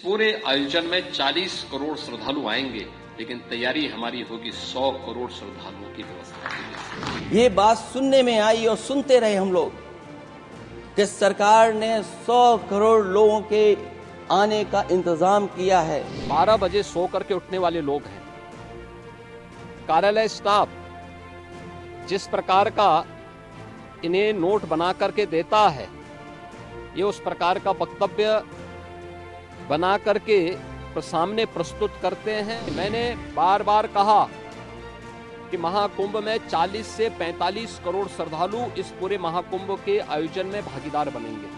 पूरे आयोजन में 40 करोड़ श्रद्धालु आएंगे, लेकिन तैयारी हमारी होगी 100 करोड़ श्रद्धालुओं की व्यवस्था के लिए। ये बात सुनने में आई और सुनते रहे हम लोग कि सरकार ने 100 करोड़ लोगों के आने का इंतजाम किया है। 12 बजे सो करके उठने वाले लोग हैं। कार्यालय स्टाफ जिस प्रकार का इन्हें नोट बना करके देता है, ये उस प्रकार का वक्तव्य बना करके सामने प्रस्तुत करते हैं। मैंने बार बार कहा कि महाकुंभ में 40 से 45 करोड़ श्रद्धालु इस पूरे महाकुंभ के आयोजन में भागीदार बनेंगे।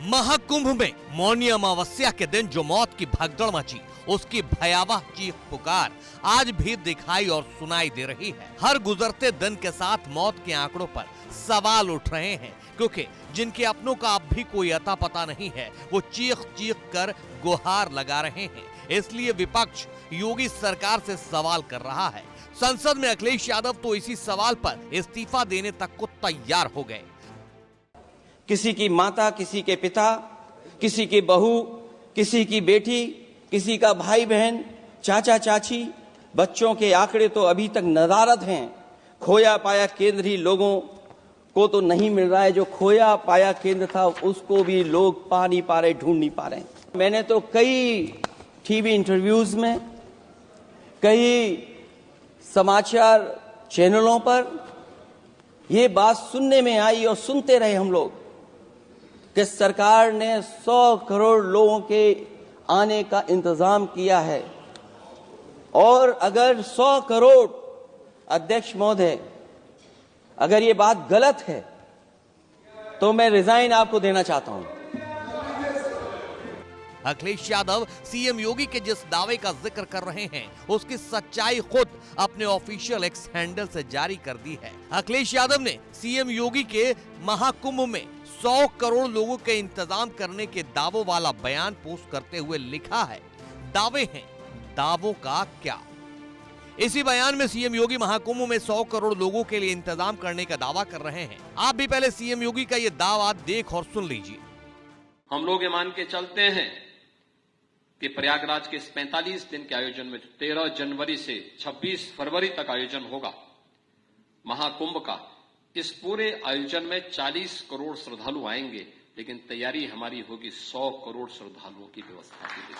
महाकुंभ में मौनी अमावस्या के दिन जो मौत की भगदड़ मची, उसकी भयावह चीख पुकार आज भी दिखाई और सुनाई दे रही है। हर गुजरते दिन के साथ मौत के आंकड़ों पर सवाल उठ रहे हैं, क्योंकि जिनके अपनों का अब भी कोई अता पता नहीं है, वो चीख चीख कर गुहार लगा रहे हैं। इसलिए विपक्ष योगी सरकार से सवाल कर रहा है। संसद में अखिलेश यादव तो इसी सवाल पर इस्तीफा देने तक को तैयार हो गए। किसी की माता, किसी के पिता, किसी की बहू, किसी की बेटी, किसी का भाई बहन, चाचा चाची, बच्चों के आंकड़े तो अभी तक नदारद हैं। खोया पाया केंद्र ही लोगों को तो नहीं मिल रहा है। जो खोया पाया केंद्र था उसको भी लोग पा नहीं पा रहे, ढूंढ नहीं पा रहे। मैंने तो कई टीवी इंटरव्यूज में, कई समाचार चैनलों पर यह बात सुनने में आई और सुनते रहे हम लोग कि सरकार ने 100 करोड़ लोगों के आने का इंतजाम किया है। और अगर 100 करोड़, अध्यक्ष महोदय, अगर ये बात गलत है तो मैं रिजाइन आपको देना चाहता हूं। अखिलेश यादव सीएम योगी के जिस दावे का जिक्र कर रहे हैं, उसकी सच्चाई खुद अपने ऑफिशियल एक्स हैंडल से जारी कर दी है। अखिलेश यादव ने सीएम योगी के महाकुंभ में 100 करोड़ लोगों के इंतजाम करने के दावों वाला बयान पोस्ट करते हुए लिखा है, दावे हैं, दावों का क्या। इसी बयान में सीएम योगी महाकुंभ में 100 करोड़ लोगों के लिए इंतजाम करने का दावा कर रहे हैं। आप भी पहले सीएम योगी का ये दावा देख और सुन लीजिए। हम लोग ये मान के चलते हैं कि प्रयागराज के इस 45 दिन के आयोजन में 13 जनवरी से 26 फरवरी तक आयोजन होगा महाकुंभ का, इस पूरे आयोजन में 40 करोड़ श्रद्धालु आएंगे, लेकिन तैयारी हमारी होगी 100 करोड़ श्रद्धालुओं की व्यवस्था के लिए।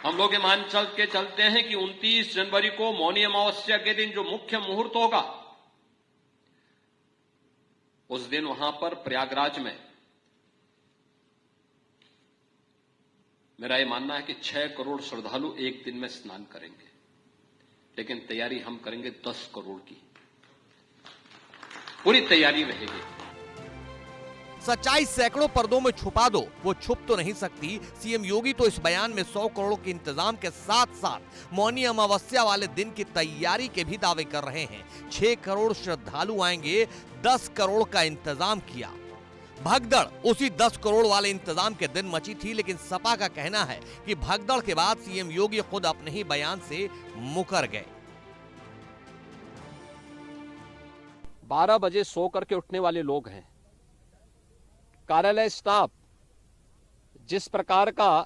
हम लोग ये मान के चलते हैं कि 29 जनवरी को मौनी अमावस्या के दिन जो मुख्य मुहूर्त होगा, उस दिन वहां पर प्रयागराज में मेरा यह मानना है कि 6 करोड़ श्रद्धालु एक दिन में स्नान करेंगे, लेकिन तैयारी हम करेंगे 10 करोड़ की। पूरी तैयारी रहेगी। सच्चाई सैकड़ों पर्दों में छुपा दो, वो छुप तो नहीं सकती। सीएम योगी तो इस बयान में 100 करोड़ के इंतजाम के साथ साथ मौनी अमावस्या वाले दिन की तैयारी के भी दावे कर रहे हैं। 6 करोड़ श्रद्धालु आएंगे, 10 करोड़ का इंतजाम किया। भगदड़ उसी 10 करोड़ वाले इंतजाम के दिन मची थी, लेकिन सपा का कहना है कि भगदड़ के बाद सीएम योगी खुद अपने ही बयान से मुकर गए। 12 बजे सो करके उठने वाले लोग हैं। कार्यालय स्टाफ जिस प्रकार का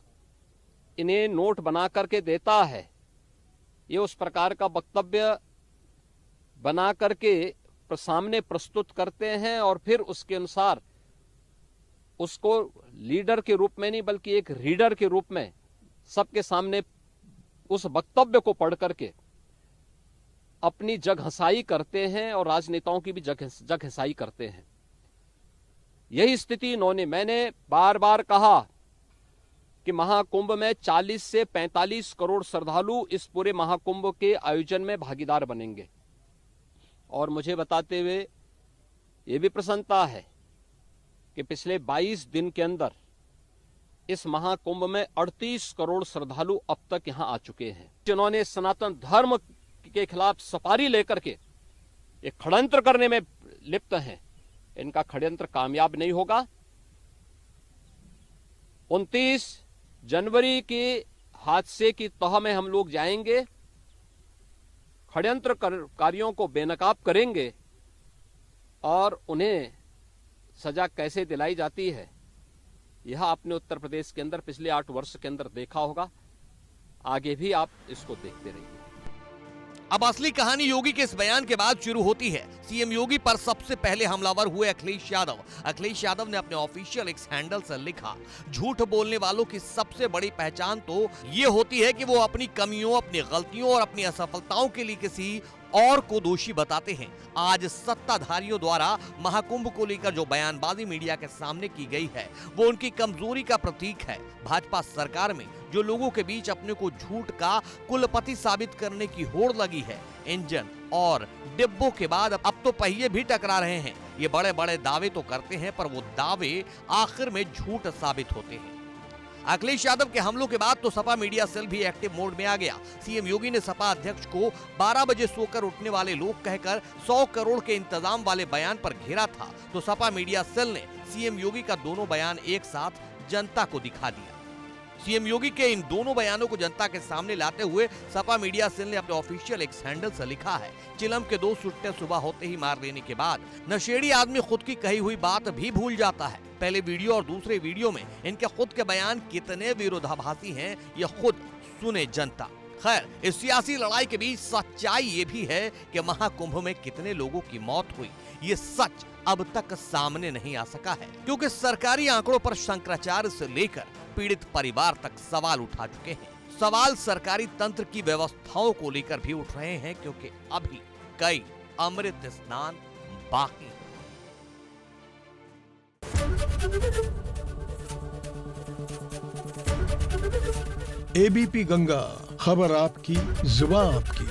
इन्हें नोट बना करके देता है, ये उस प्रकार का वक्तव्य बना करके सामने प्रस्तुत करते हैं और फिर उसके अनुसार उसको लीडर के रूप में नहीं बल्कि एक रीडर के रूप में सबके सामने उस वक्तव्य को पढ़ करके अपनी जगहंसाई करते हैं और राजनेताओं की भी जगहंसाई करते हैं। यही स्थिति इन्होंने, मैंने बार बार कहा कि महाकुंभ में 40 से 45 करोड़ श्रद्धालु इस पूरे महाकुंभ के आयोजन में भागीदार बनेंगे। और मुझे बताते हुए ये भी प्रसन्नता है कि पिछले 22 दिन के अंदर इस महाकुंभ में 38 करोड़ श्रद्धालु अब तक यहां आ चुके हैं। जिन्होंने सनातन धर्म के खिलाफ सफारी लेकर के एक षड्यंत्र करने में लिप्त हैं, इनका षड्यंत्र कामयाब नहीं होगा। 29 जनवरी के हादसे की तह में हम लोग जाएंगे, षड्यंत्रकारियों को बेनकाब करेंगे और उन्हें सजा कैसे दिलाई जाती है यह आपने उत्तर प्रदेश के अंदर पिछले 8 वर्ष के अंदर देखा होगा, आगे भी आप इसको देखते रहिए। अब असली कहानी योगी के इस बयान के बाद शुरू होती है। सीएम योगी पर सबसे पहले हमलावर हुए अखिलेश यादव। अखिलेश यादव ने अपने ऑफिशियल एक्स हैंडल से लिखा, झूठ बोलने वालों की सबसे बड़ी पहचान तो ये होती है कि वो अपनी कमियों, अपनी गलतियों और अपनी असफलताओं के लिए किसी और को दोषी बताते हैं। आज सत्ताधारियों द्वारा महाकुंभ को लेकर जो बयानबाजी मीडिया के सामने की गई है, वो उनकी कमजोरी का प्रतीक है। भाजपा सरकार में जो लोगों के बीच अपने को झूठ का कुलपति साबित करने की होड़ लगी है, इंजन और डिब्बों के बाद अब तो पहिए भी टकरा रहे हैं। ये बड़े बड़े दावे तो करते हैं, पर वो दावे आखिर में झूठ साबित होते हैं। अखिलेश यादव के हमलों के बाद तो सपा मीडिया सेल भी एक्टिव मोड में आ गया। सीएम योगी ने सपा अध्यक्ष को 12 बजे सोकर उठने वाले लोग कहकर 100 करोड़ के इंतजाम वाले बयान पर घेरा था, तो सपा मीडिया सेल ने सीएम योगी का दोनों बयान एक साथ जनता को दिखा दिया। सीएम योगी के इन दोनों बयानों को जनता के सामने लाते हुए सपा मीडिया सेल ने अपने ऑफिशियल एक्स हैंडल से लिखा है, चिलम के 2 सुट्टे सुबह होते ही मार लेने के बाद नशेड़ी आदमी खुद की कही हुई बात भी भूल जाता है। पहले वीडियो और दूसरे वीडियो में इनके खुद के बयान कितने विरोधाभासी हैं, ये खुद सुने जनता। खैर, इस सियासी लड़ाई के बीच सच्चाई ये भी है कि महाकुंभ में कितने लोगों की मौत हुई, ये सच अब तक सामने नहीं आ सका है, क्योंकि सरकारी आंकड़ों पर शंकराचार्य से लेकर पीड़ित परिवार तक सवाल उठा चुके हैं। सवाल सरकारी तंत्र की व्यवस्थाओं को लेकर भी उठ रहे हैं, क्योंकि अभी कई अमृत स्नान बाकी है। एबीपी गंगा, खबर आपकी, जुबान आपकी।